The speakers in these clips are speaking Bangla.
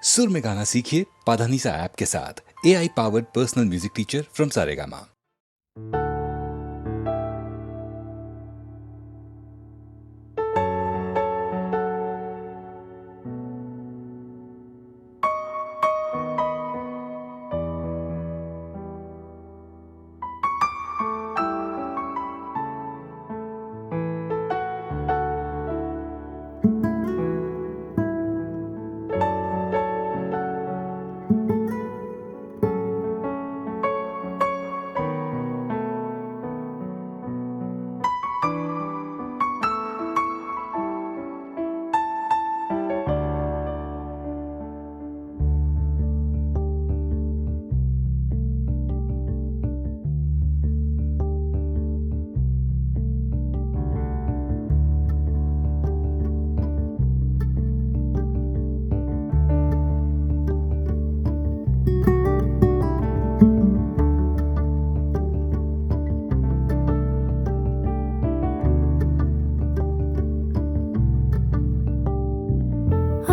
सुर में गाना सीखिए पाधानीसा ऐप के साथ। AI powered personal music teacher from Saregama.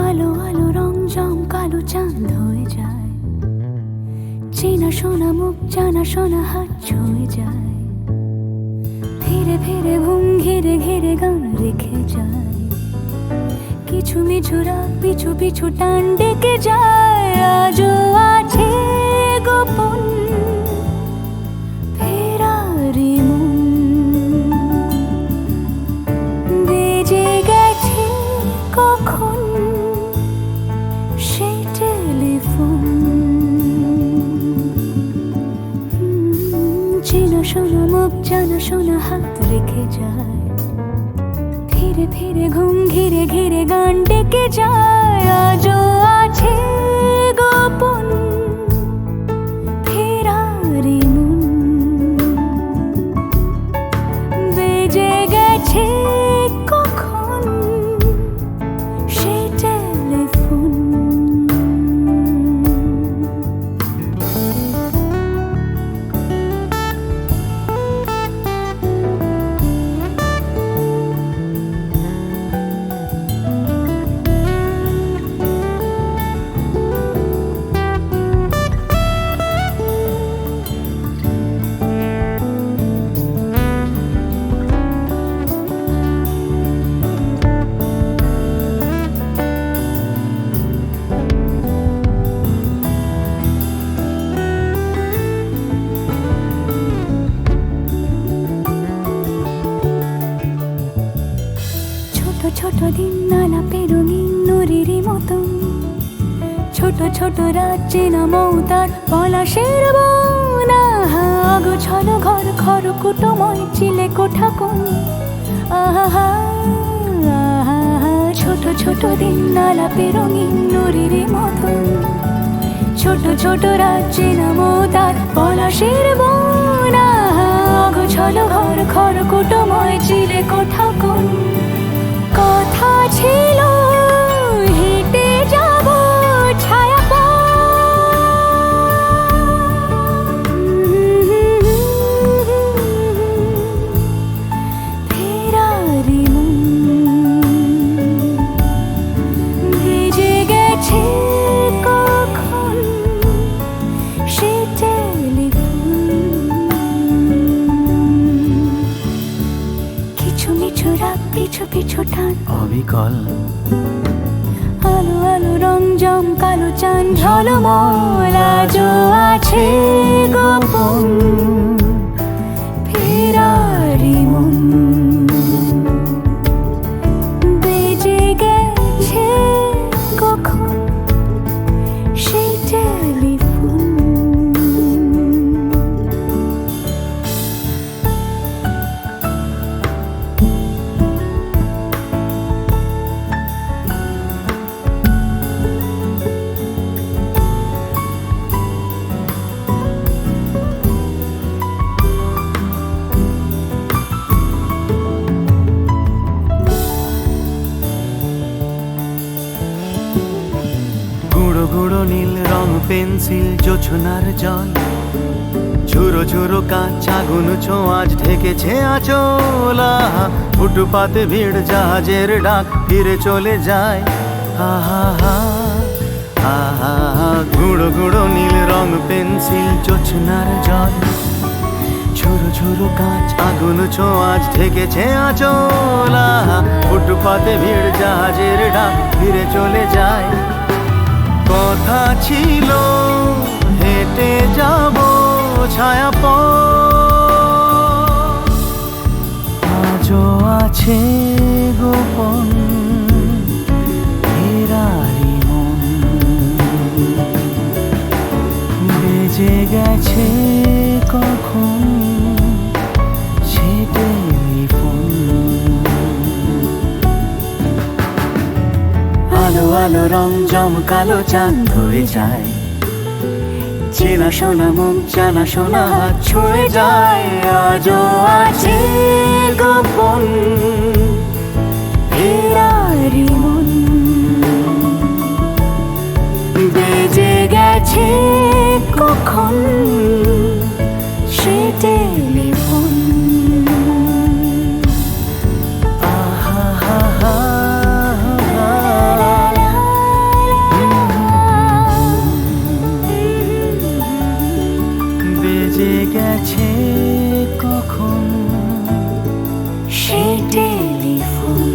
আলো আলো রং জম কালো চাঁদ হয়ে যায়, চেনা শোনা মুখ জানা শোনা হাত ছুঁয়ে যায়, ফিরে ফিরে ঘুম ঘিরে ঘিরে গান রেখে যায়, কিছু মিছু রাত পিছু পিছু টান ডেকে যায়। আজও আছে গোপন ফেরারি মন, বেজে গেছে কখন সেই টেলিফোন। চেনা শোনা মুখ জানা শোনা হাত রেখে যায়, ফিরে ফিরে ঘুম ঘিরে ঘিরে গান ডেকে যায়। আজও আছে গোপন ফেরারি মন, বেজে গেছে কখন সেই টেলিফোন। ছোট দিন আলাপের রঙিন নুরির মতন, ছোট ছোট রাত চেনা মৌতার পলাশের বন। আগোছালো ঘর খড়কুটোময় চিলে কোঠা কোন, আহা আহা। ছোট ছোট দিন আলাপের রঙিন নুরির মতন, ছোট ছোট রাত চেনা মৌতার পলাশের বন। আগোছালো ঘর খড়কুটোময় চিলে কোঠা কোন। কথা ছিল হেঁটে যাব ছায়া ফেরারি মন, ভেজে গেছে কখন সে টেলিফোন। কিছু মিছু রাত পিছু পিছু টান অবিকল, আলো আলো রং জম কালো চাঁদ ঝলমল। আজও আছে গোপন ফেরারি মন, বেজে গেছে কখন সেই টেলিফোন। গুঁড়ো গুঁড়ো নীল রং পেন্সিল জোছনার জল, ঝুরো ঝুরো কাঁচ আগুন ছোঁয়াজ ঢেকেছে আঁচলা। ফুটপাতে ভিড় জাহাজের ডাক ফিরে চলে যায়। আহা হা গুঁড়ো গুঁড়ো নীল রং পেন্সিল জোছনার জল, ঝুরো ঝুরো কাঁচ আগুন ছোঁয়াজ ঢেকেছে আঁচলা। ফুটপাতে ভিড় জাহাজের ডাক ফিরে চলে যায়। কথা ছিল হেঁটে যাব ছায়া পথ, আজও আছে গোপন ফেরারি মন। বেজে গেছে কখন সে টেলিফোন। আলো আলো রং জমকালো চাঁদ হয়ে যায়, চেনা শোনা মুখ জানা শোনা হাত ছুঁয়ে যায়। আজও আছে গোপন ফেরারি মন। বেজে গেছে কখন সে টেলিফোন। আহা হা হা বেজে গেছে কখন সে টেলিফোন।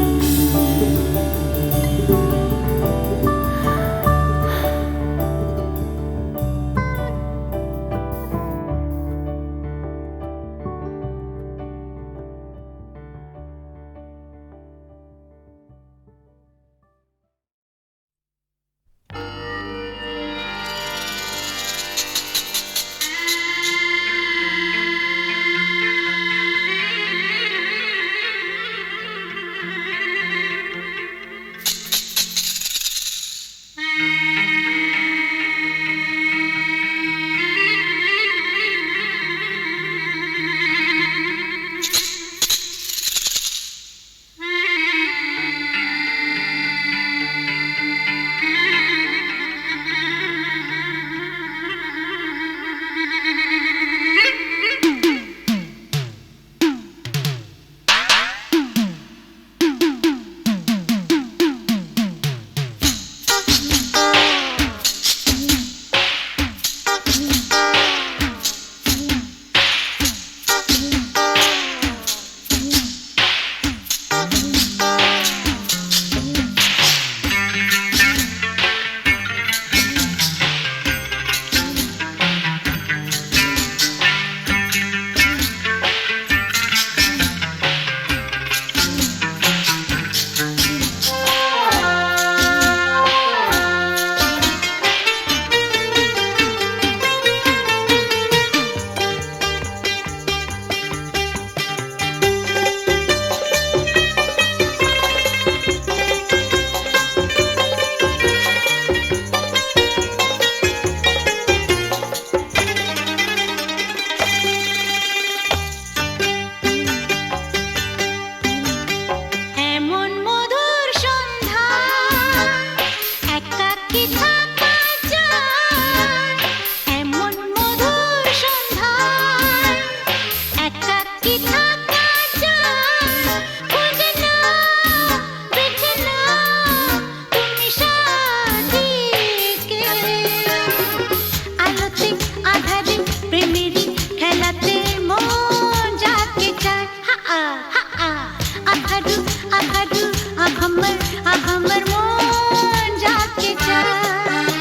আঘামর মন যাকে চায়।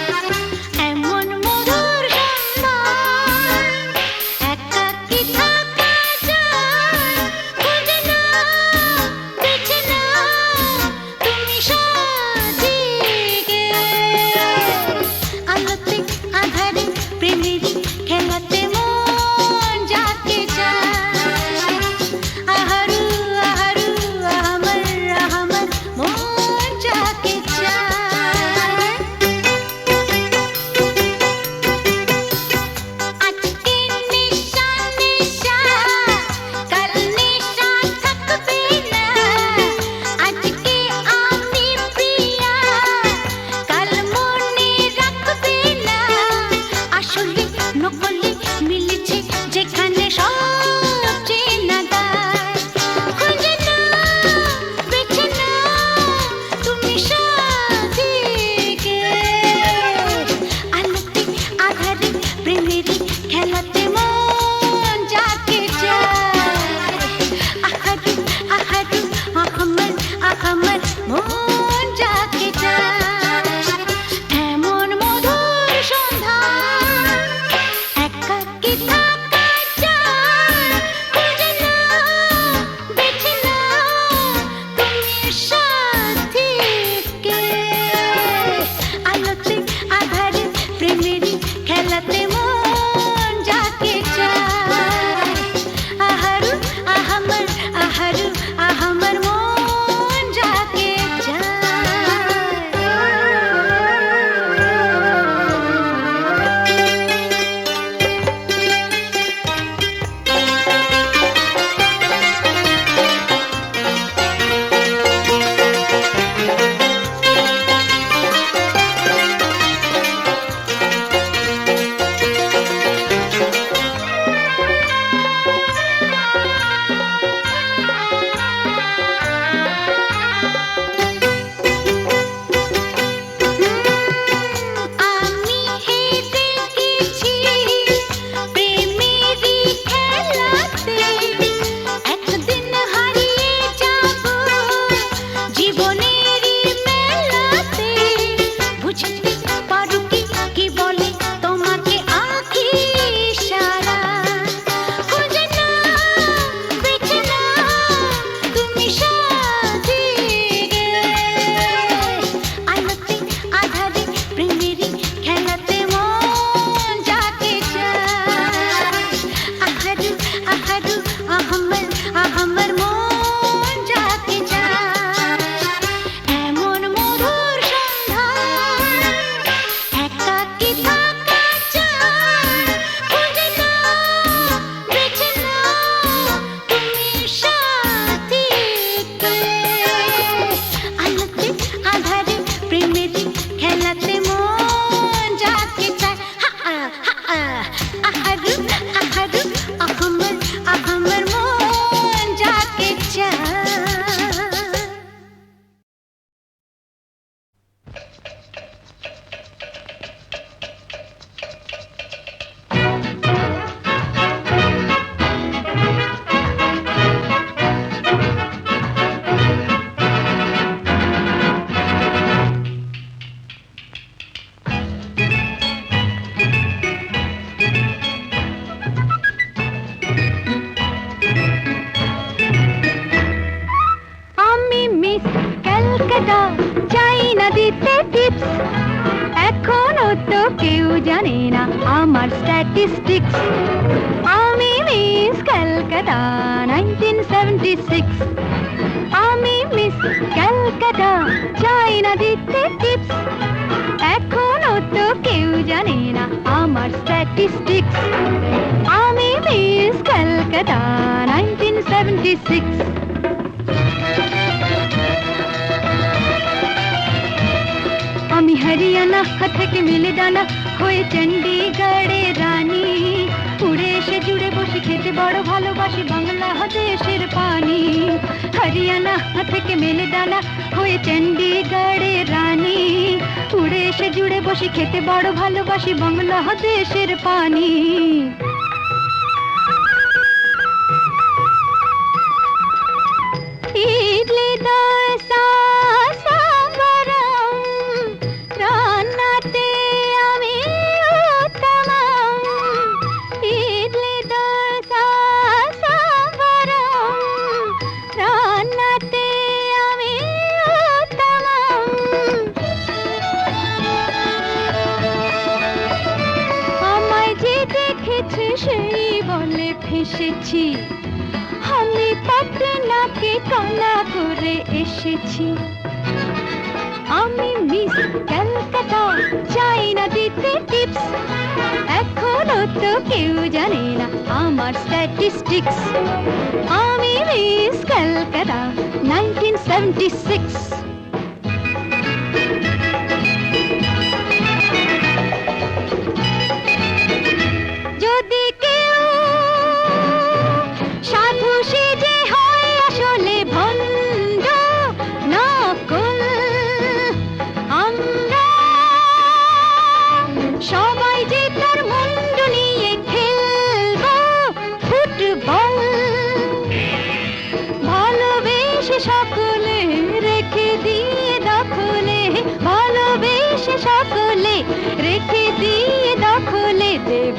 তো কেউ জানে না আমার স্ট্যাটিস্টিক্স। আমি মিস ক্যালকাটা 1976। আমি মিস ক্যালকাটা, চাই না দিতে টিপস। এখনো তো কেউ জানে না আমার স্ট্যাটিস্টিক্স। আমি মিস ক্যালকাটা 1976। আমি হরিয়ানা থেকে মিলে ডানা হয়ে চণ্ডীগড়ে রানী। উড়ে এসে জুড়ে বসে খেতে বড় ভালোবাসি বাংলাদেশের পানি। হরিয়ানা থেকে মেলে ডানা হয়ে চণ্ডীগড়ে রানী। উড়ে এসে জুড়ে বসে খেতে বড় ভালোবাসি বাংলাদেশের পানি। ইডলি দোসা সাম্বারম, রান্নাতে আমি উত্তমম। ইডলি দোসা সাম্বারম, রান্নাতে আমি উত্তমম। আমায় যে দেখেছে সেই বলে ফেসেছি, আমি পাটনাকে কানা করে এসেছি। আমি মিস ক্যালকাটা, চাই না দিতে টিপস। এখনো তো কেউ জানে না আমার স্ট্যাটিস্টিক্স। আমি মিস ক্যালকাটা 1976। যদি কেউ সাধু সেজে হয় আসলে ভণ্ড নকল, আমরা সবাই যে তার মুন্ড নিয়ে খেলবো ফুটবল। ভালোবেসে সকলে রেখে দিয়ে দখলে, ভালোবেসে সকলে রেখে দিয়ে দখলে দেব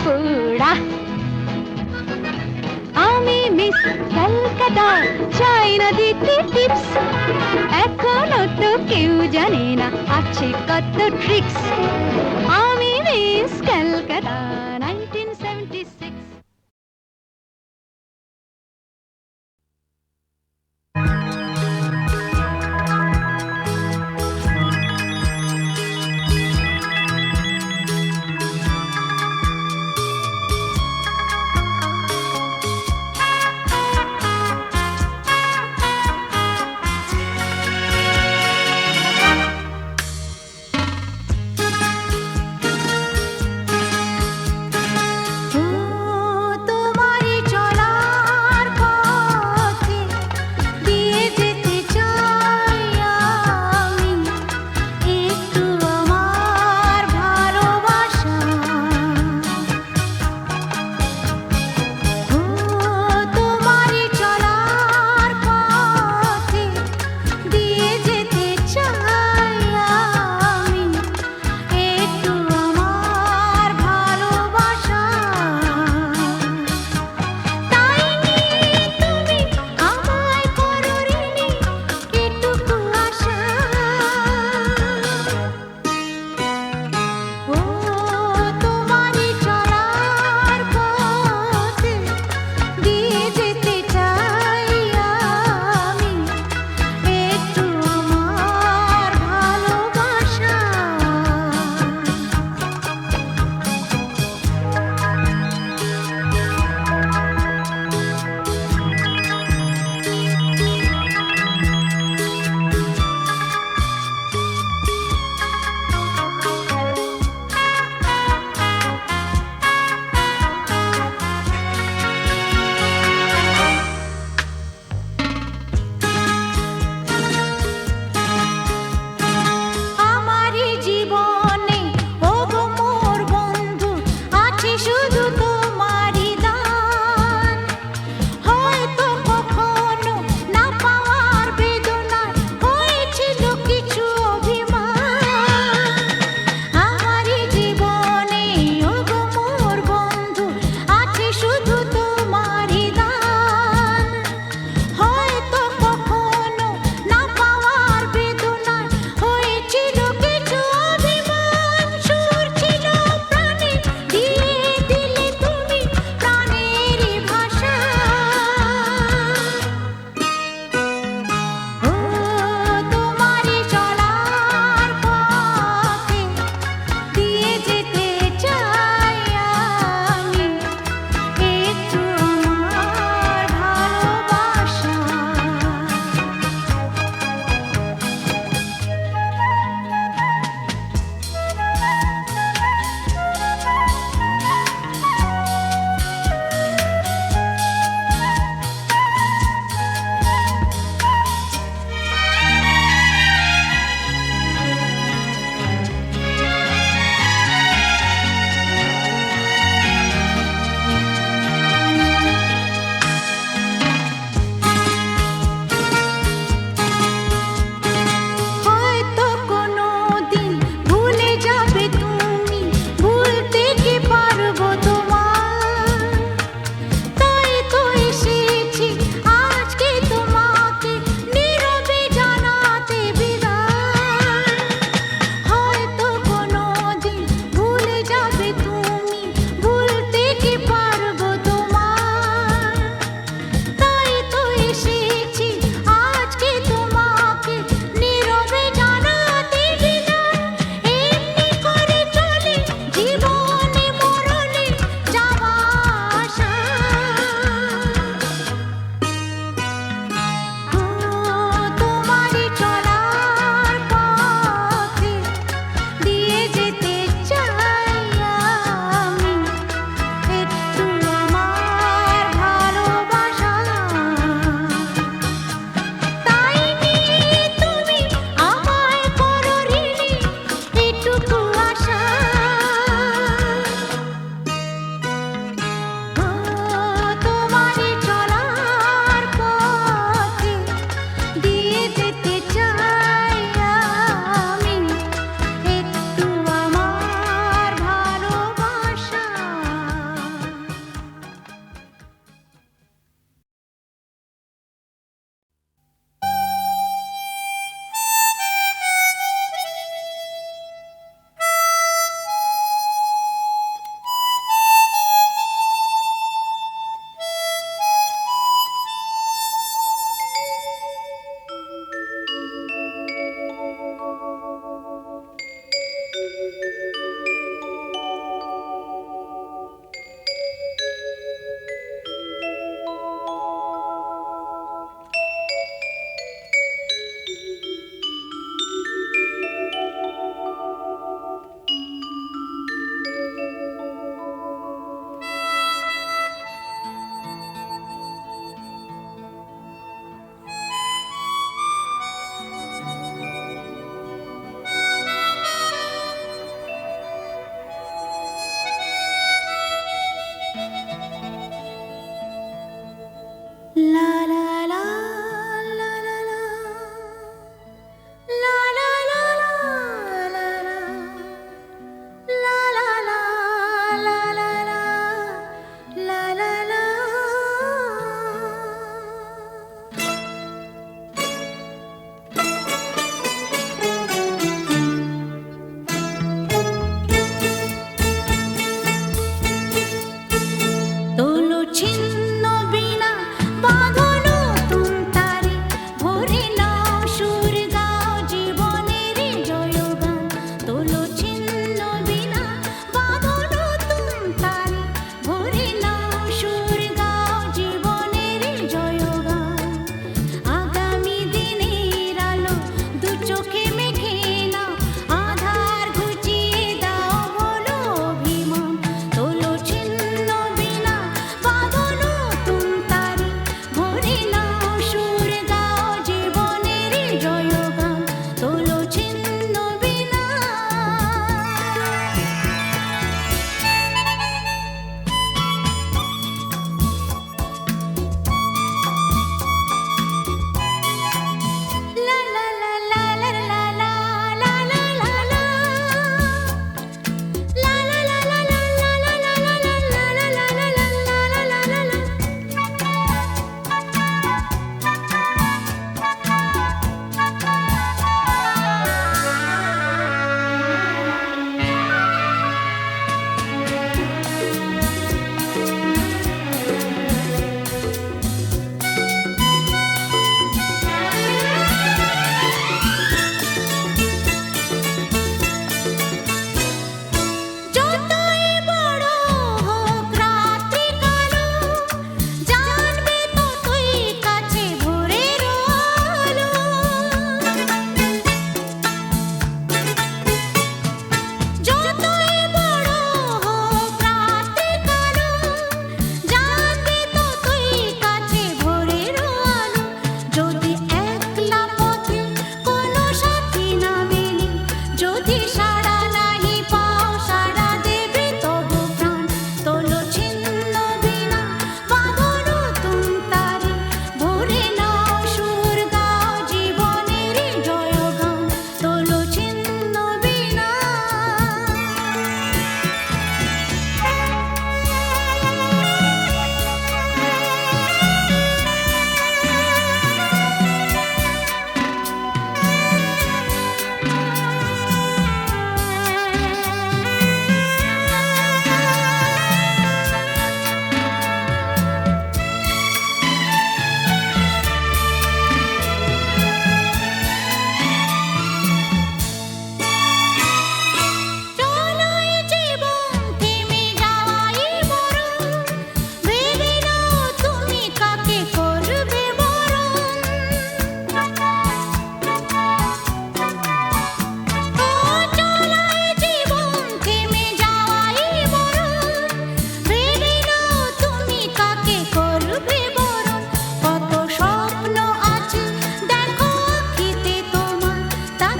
পোড়া। আমি মিস ক্যালকাটা, চাই না দিতে টিপস। এখনো তো কেউ জানে না আছে কত ট্রিক্স। আমি মিস ক্যালকাটা 1976।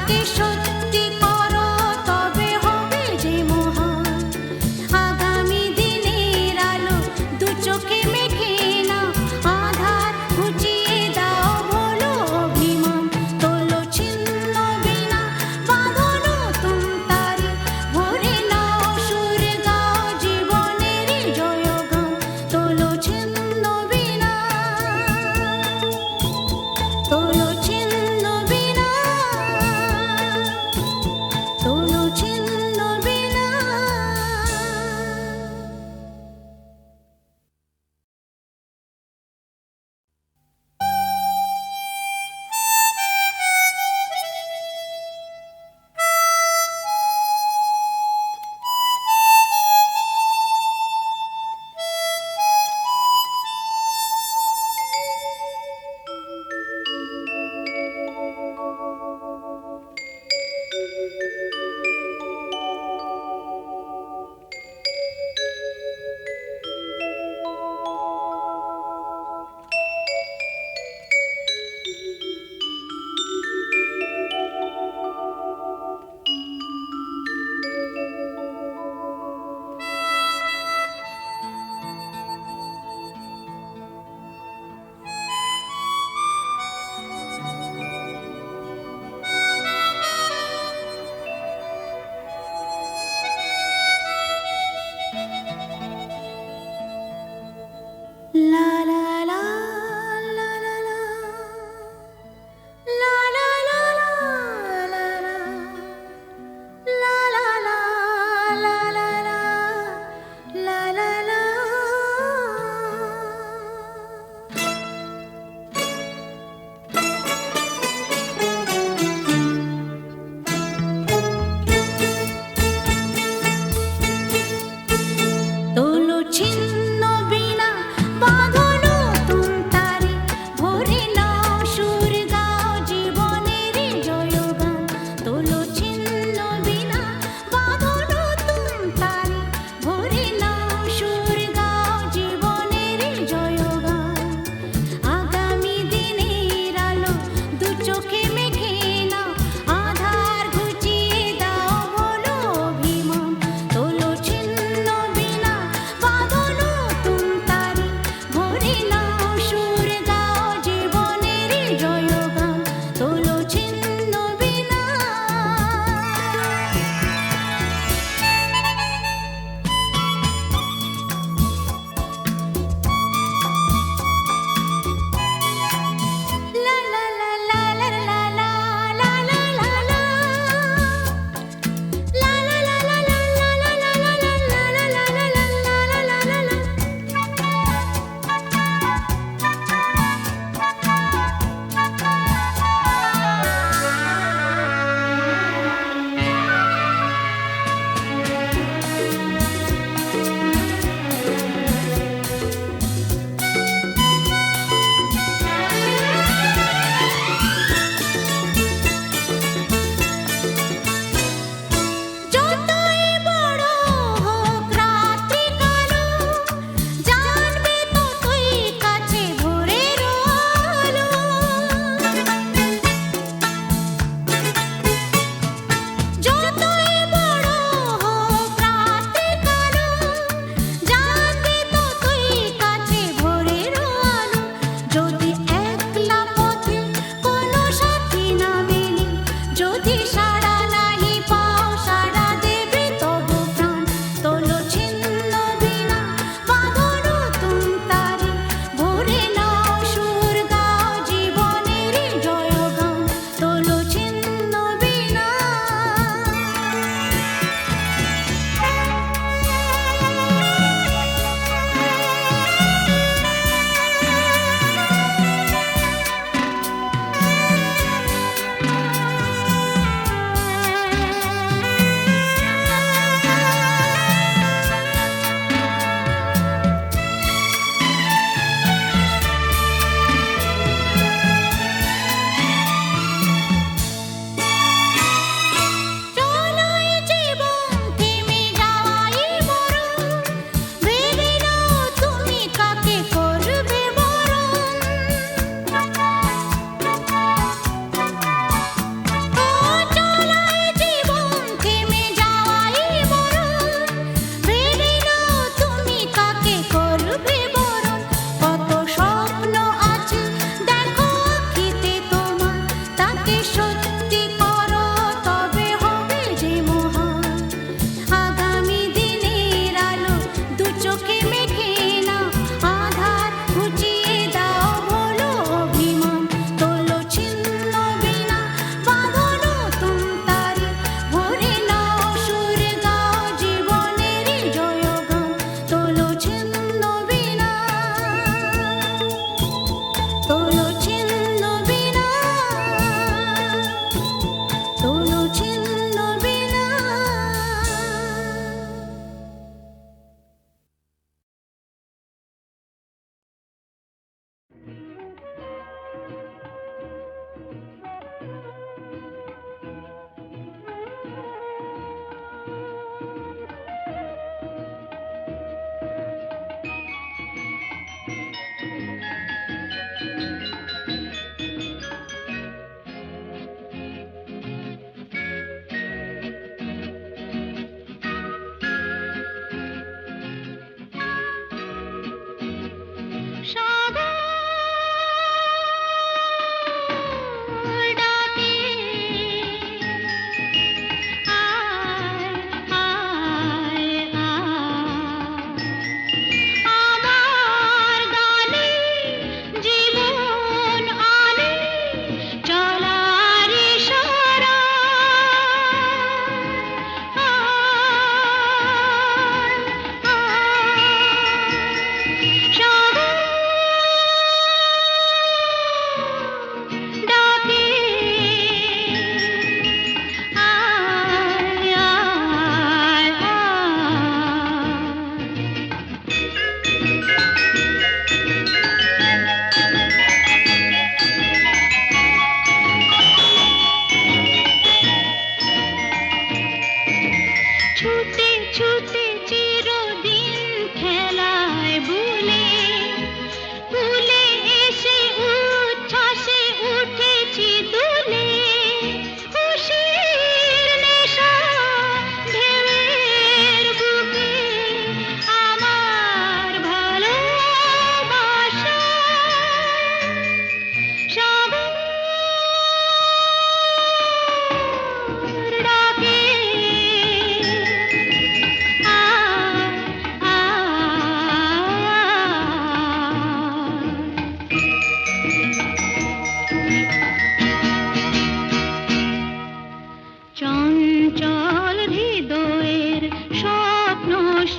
যাকে সত্যি করো তবে হবে যে মহান আগামী দিনের আলো দু চোখে মেঘে না আধার ঘুচিয়ে দাও ভোলো অভিমান তোলো ছিন্ন বিনা বাঁধলো তুমতারে ভরে নাও সুর গাও জীবনের জয়গান তোলো ছিন্ন বিনা তোলো ছিন্ন বিনা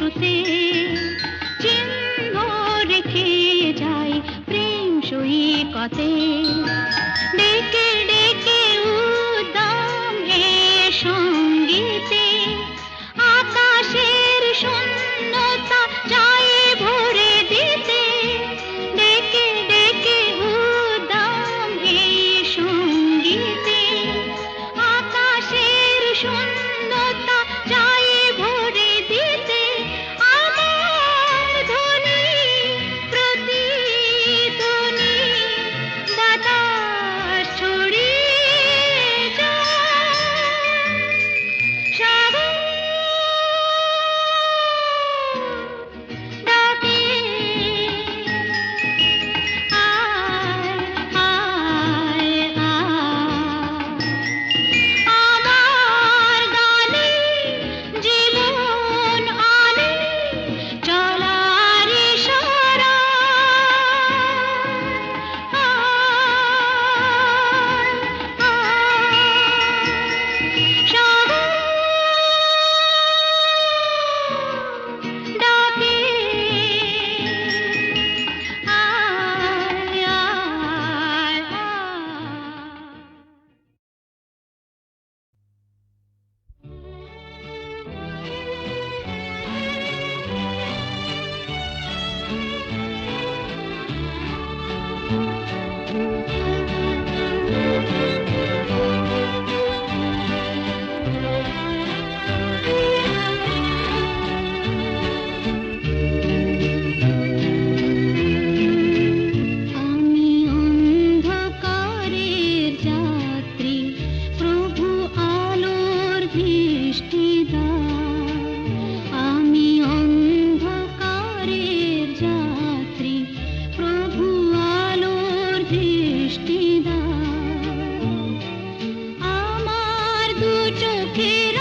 কিছুতে চিহ্ন রেখে যায় প্রেম সৈকতে। ডেকে ডেকে উদ্দাম এ সঙ্গীতে আকাশের শূন্যতা যায় ভরে দিতে। ডেকে ডেকে উদ্দাম এ সঙ্গীতে আকাশের শূন্যতা যায় ভরে দিতে। আমার ধ্বনি প্রতিধ্বনি বাতাস ছড়িয়ে যায়। সাগর ডাকে আয় আয় আয়। আমার গানে জীবন আনে চলার ইশারা। আয় আয়। সাগর ডাকে আয় আয় আমি অন্ধকারের যাত্রী, প্রভু আলোর দৃষ্টিদার। আমি অন্ধকারের যাত্রী, প্রভু আলোর দৃষ্টিদার। আমার দু চোখের